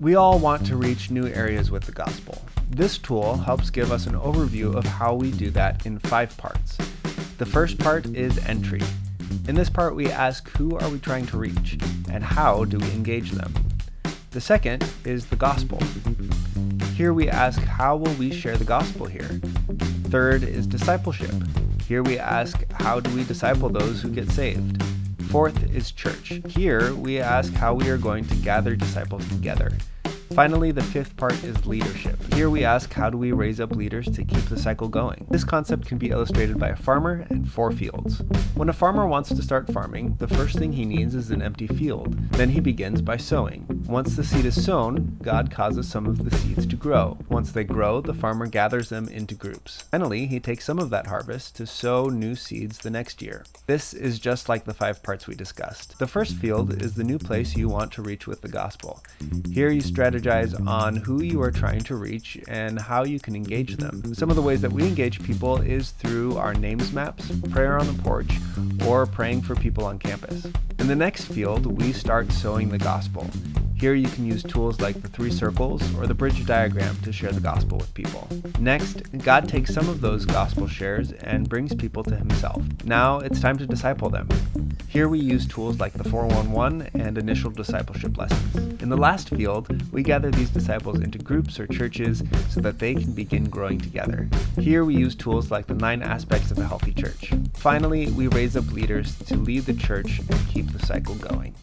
We all want to reach new areas with the gospel. This tool helps give us an overview of how we do that in 5 parts. The first part is entry. In this part, we ask who are we trying to reach, and how do we engage them. The second is the gospel. Here we ask how will we share the gospel here. Third is discipleship. Here we ask how do we disciple those who get saved. Fourth is church. Here we ask how we are going to gather disciples together. Finally, the 5th part is leadership. Here we ask how do we raise up leaders to keep the cycle going. This concept can be illustrated by a farmer and 4 fields. When a farmer wants to start farming, the first thing he needs is an empty field. Then he begins by sowing. Once the seed is sown, God causes some of the seeds to grow. Once they grow, the farmer gathers them into groups. Finally, he takes some of that harvest to sow new seeds the next year. This is just like the 5 parts we discussed. The first field is the new place you want to reach with the gospel. Here you strategize on who you are trying to reach and how you can engage them. Some of the ways that we engage people is through our names maps, prayer on the porch, or praying for people on campus. In the next field, we start sowing the gospel. Here you can use tools like the 3 circles or the bridge diagram to share the gospel with people. Next, God takes some of those gospel shares and brings people to himself. Now it's time to disciple them. Here we use tools like the 411 and initial discipleship lessons. In the last field, we gather these disciples into groups or churches so that they can begin growing together. Here we use tools like the 9 aspects of a healthy church. Finally, we raise up leaders to lead the church and keep the cycle going.